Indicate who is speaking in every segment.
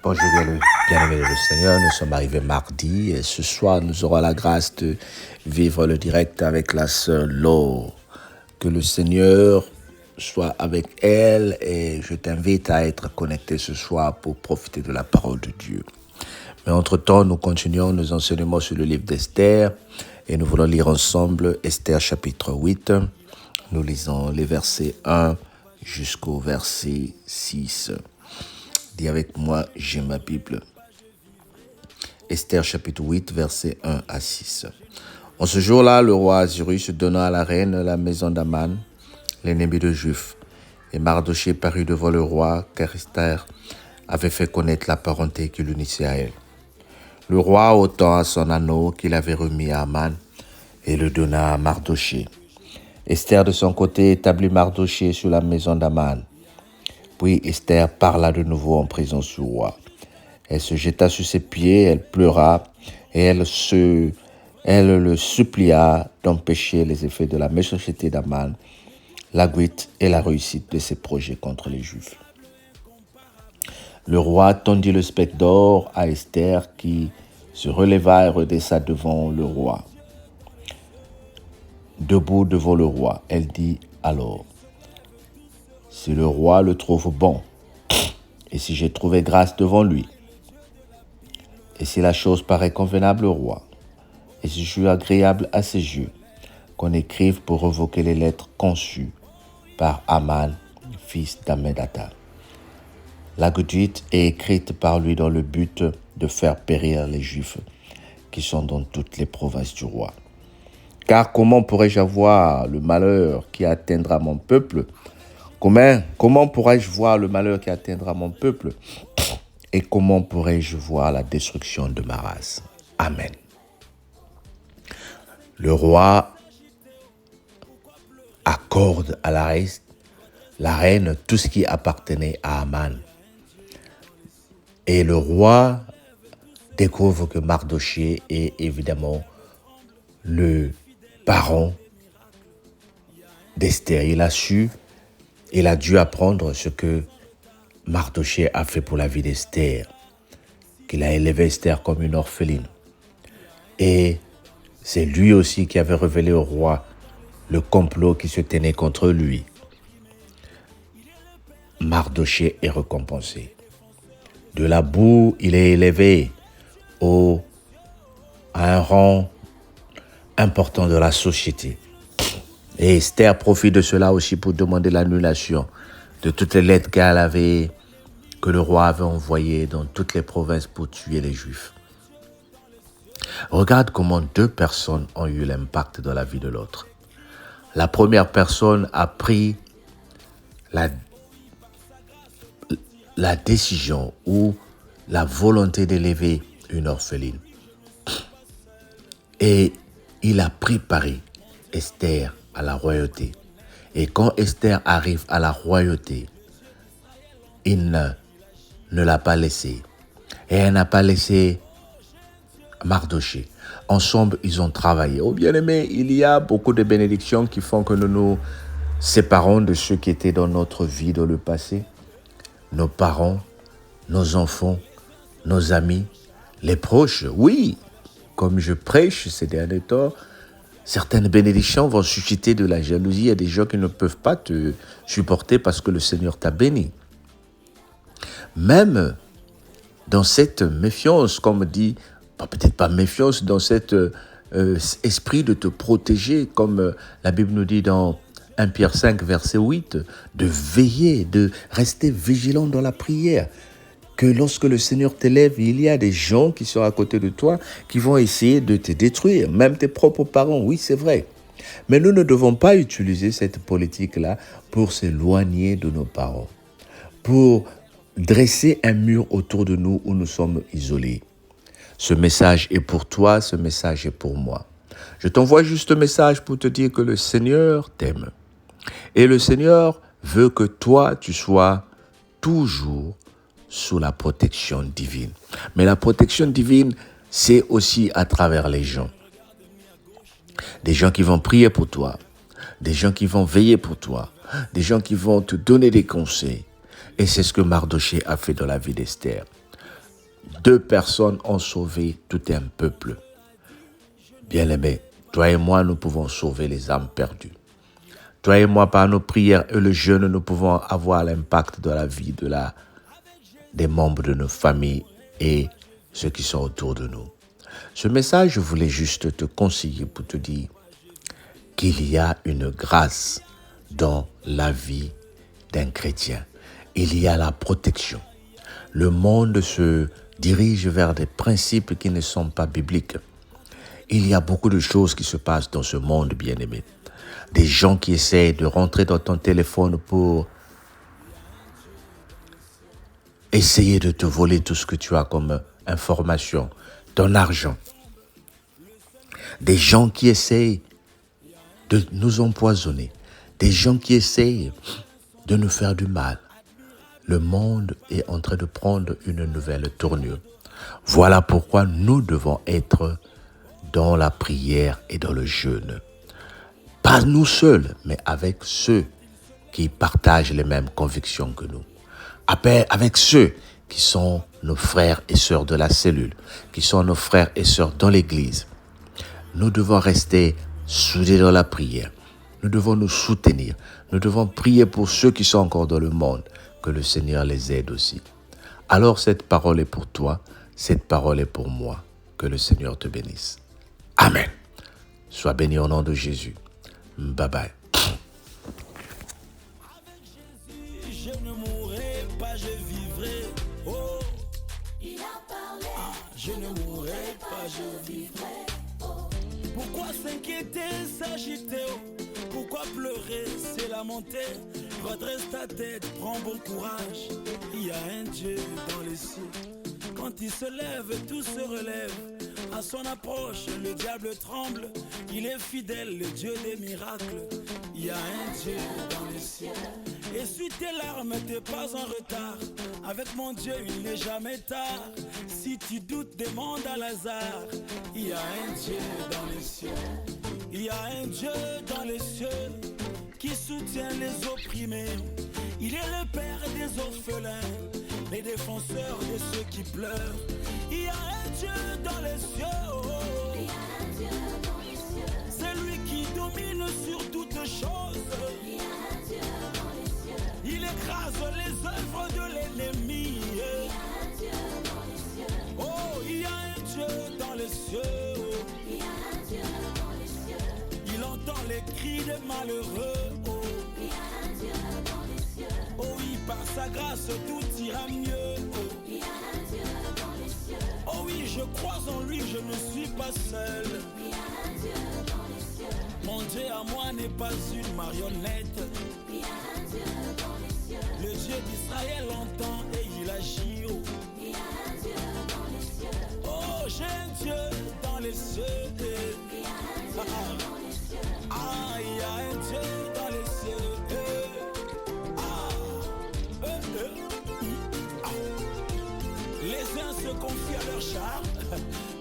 Speaker 1: Bonjour bien-aimés du Seigneur, nous sommes arrivés mardi et ce soir nous aurons la grâce de vivre le direct avec la sœur Laure. Que le Seigneur soit avec elle et je t'invite à être connecté ce soir pour profiter de la parole de Dieu. Mais entre-temps, nous continuons nos enseignements sur le livre d'Esther et nous voulons lire ensemble Esther chapitre 8. Nous lisons les versets 1 jusqu'au verset 6. Dis avec moi, j'ai ma Bible. Esther chapitre 8, versets 1 à 6. En ce jour-là, le roi Assyrus donna à la reine la maison d'Aman, l'ennemi de Juifs. Et Mardochée parut devant le roi, car Esther avait fait connaître la parenté qui l'unissait à elle. Le roi ôta son anneau qu'il avait remis à Aman et le donna à Mardochée. Esther, de son côté, établit Mardochée sur la maison d'Aman. Puis Esther parla de nouveau en présence du roi. Elle se jeta sur ses pieds, elle pleura, et elle le supplia d'empêcher les effets de la méchanceté d'Aman, la goutte et la réussite de ses projets contre les Juifs. Le roi tendit le spectre d'or à Esther qui se releva et redescend devant le roi. Debout devant le roi, elle dit alors: si le roi le trouve bon, et si j'ai trouvé grâce devant lui, et si la chose paraît convenable au roi, et si je suis agréable à ses yeux, qu'on écrive pour revoquer les lettres conçues par Aman, fils d'Ammédatha. La conduite est écrite par lui dans le but de faire périr les Juifs qui sont dans toutes les provinces du roi. Car comment pourrais-je avoir le malheur qui atteindra mon peuple? Comment pourrais-je voir le malheur qui atteindra mon peuple? Et comment pourrais-je voir la destruction de ma race? Amen. Le roi accorde à la reine tout ce qui appartenait à Aman. Et le roi découvre que Mardochée est évidemment le parent d'Esther. Il a dû apprendre ce que Mardochée a fait pour la vie d'Esther, qu'il a élevé Esther comme une orpheline. Et c'est lui aussi qui avait révélé au roi le complot qui se tenait contre lui. Mardochée est récompensé. De la boue, il est élevé à un rang important de la société. Et Esther profite de cela aussi pour demander l'annulation de toutes les lettres que le roi avait envoyées dans toutes les provinces pour tuer les Juifs. Regarde comment deux personnes ont eu l'impact dans la vie de l'autre. La première personne a pris la décision ou la volonté d'élever une orpheline. Et il a préparé Esther à la royauté. Et quand Esther arrive à la royauté, il ne l'a pas laissée. Et elle n'a pas laissé Mardochée. Ensemble, ils ont travaillé. Oh bien-aimés, il y a beaucoup de bénédictions qui font que nous nous séparons de ceux qui étaient dans notre vie dans le passé. Nos parents, nos enfants, nos amis, les proches. Oui, comme je prêche ces derniers temps, certaines bénédictions vont susciter de la jalousie. Il y a des gens qui ne peuvent pas te supporter parce que le Seigneur t'a béni. Même dans cette méfiance, comme dit, peut-être pas méfiance, dans cet esprit de te protéger, comme la Bible nous dit dans 1 Pierre 5, verset 8, de veiller, de rester vigilant dans la prière. Que lorsque le Seigneur t'élève, il y a des gens qui sont à côté de toi qui vont essayer de te détruire, même tes propres parents, oui c'est vrai. Mais nous ne devons pas utiliser cette politique-là pour s'éloigner de nos parents, pour dresser un mur autour de nous où nous sommes isolés. Ce message est pour toi, ce message est pour moi. Je t'envoie juste un message pour te dire que le Seigneur t'aime. Et le Seigneur veut que toi, tu sois toujours sous la protection divine. Mais la protection divine, c'est aussi à travers les gens. Des gens qui vont prier pour toi, des gens qui vont veiller pour toi, des gens qui vont te donner des conseils. Et c'est ce que Mardochée a fait dans la vie d'Esther. 2 personnes ont sauvé tout un peuple. Bien-aimés, toi et moi, nous pouvons sauver les âmes perdues. Toi et moi, par nos prières et le jeûne, nous pouvons avoir l'impact dans la vie des membres de nos familles et ceux qui sont autour de nous. Ce message, je voulais juste te conseiller pour te dire qu'il y a une grâce dans la vie d'un chrétien. Il y a la protection. Le monde se dirige vers des principes qui ne sont pas bibliques. Il y a beaucoup de choses qui se passent dans ce monde, bien-aimé. Des gens qui essaient de rentrer dans ton téléphone pour essayer de te voler tout ce que tu as comme information, ton argent. Des gens qui essayent de nous empoisonner. Des gens qui essayent de nous faire du mal. Le monde est en train de prendre une nouvelle tournure. Voilà pourquoi nous devons être dans la prière et dans le jeûne. Pas nous seuls, mais avec ceux qui partagent les mêmes convictions que nous. Avec ceux qui sont nos frères et sœurs de la cellule, qui sont nos frères et sœurs dans l'église. Nous devons rester soudés dans la prière. Nous devons nous soutenir. Nous devons prier pour ceux qui sont encore dans le monde, que le Seigneur les aide aussi. Alors cette parole est pour toi, cette parole est pour moi. Que le Seigneur te bénisse. Amen. Sois béni au nom de Jésus. Bye bye.
Speaker 2: Je ne mourrai pas, je vivrai. Oh,
Speaker 3: Il a parlé,
Speaker 2: je ne mourrai pas, je vivrai. Pourquoi s'inquiéter, s'agiter? Pourquoi pleurer, c'est lamenter? Redresse ta tête, prends bon courage. Il y a un Dieu dans les cieux. Quand il se lève, tout se relève. À son approche, le diable tremble. Il est fidèle, le Dieu des miracles. Il y a un Dieu dans les cieux. Essuie tes larmes, t'es pas en retard. Avec mon Dieu, il n'est jamais tard. Si tu doutes, demande à Lazare. Il y a un Dieu dans les cieux. Il y a un Dieu dans les cieux qui soutient les opprimés. Il est le père des orphelins, les défenseurs de ceux qui pleurent. Il y a un Dieu dans les cieux.
Speaker 3: il y a un Dieu dans les cieux.
Speaker 2: C'est lui qui domine sur toutes choses.
Speaker 3: Il y a un Dieu dans les cieux.
Speaker 2: Il écrase les œuvres de l'ennemi.
Speaker 3: Il y a un Dieu dans les cieux.
Speaker 2: Oh, il y a un Dieu dans les cieux.
Speaker 3: Il y a un Dieu dans les cieux.
Speaker 2: Il entend les cris des malheureux. Oh,
Speaker 3: Il y a un Dieu dans les cieux.
Speaker 2: oh oui, par sa grâce tout ira mieux. Oh,
Speaker 3: Il y a un Dieu dans les cieux.
Speaker 2: oh oui, je crois en lui, je ne suis pas seul.
Speaker 3: Il y a un Dieu dans les cieux.
Speaker 2: Mon Dieu à moi n'est pas une marionnette.
Speaker 3: Il y a un Dieu dans les cieux.
Speaker 2: Le Dieu d'Israël entend et il agit. Oh,
Speaker 3: Il y a un Dieu dans les cieux.
Speaker 2: oh, j'ai un Dieu dans les cieux.
Speaker 3: Il y a un Dieu dans les cieux.
Speaker 2: Ah, il y a un Dieu dans les cieux. Ah, ah. Les uns se confient à leurs chars,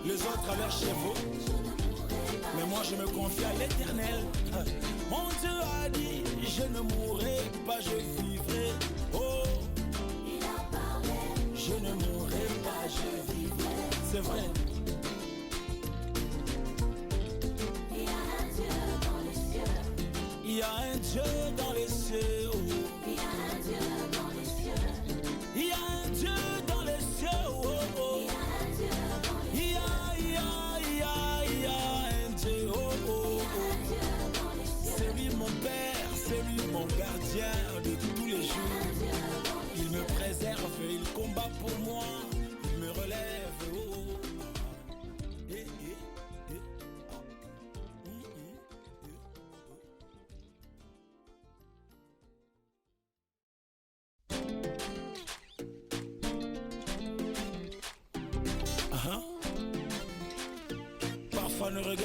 Speaker 2: les autres à leurs chevaux. Mais moi je me confie à l'Éternel. Mon Dieu a dit, je ne mourrai pas, je vivrai. Oh,
Speaker 3: Il a parlé,
Speaker 2: je ne mourrai pas, je vivrai. C'est vrai.
Speaker 3: il y a un Dieu dans les cieux.
Speaker 2: Il y a un Dieu dans les cieux. Oh.
Speaker 3: Il y a un Dieu dans les cieux.
Speaker 2: Il y a un Dieu dans les cieux. Oh, oh.
Speaker 3: Il y a un Dieu dans les cieux.
Speaker 2: Il y a un Dieu. Oh, oh, oh. C'est lui mon Père, c'est lui mon gardien de tous les jours. Il me préserve, il combat pour moi, il me relève. Oh, oh. Eh, eh, eh. Parfois ne regarde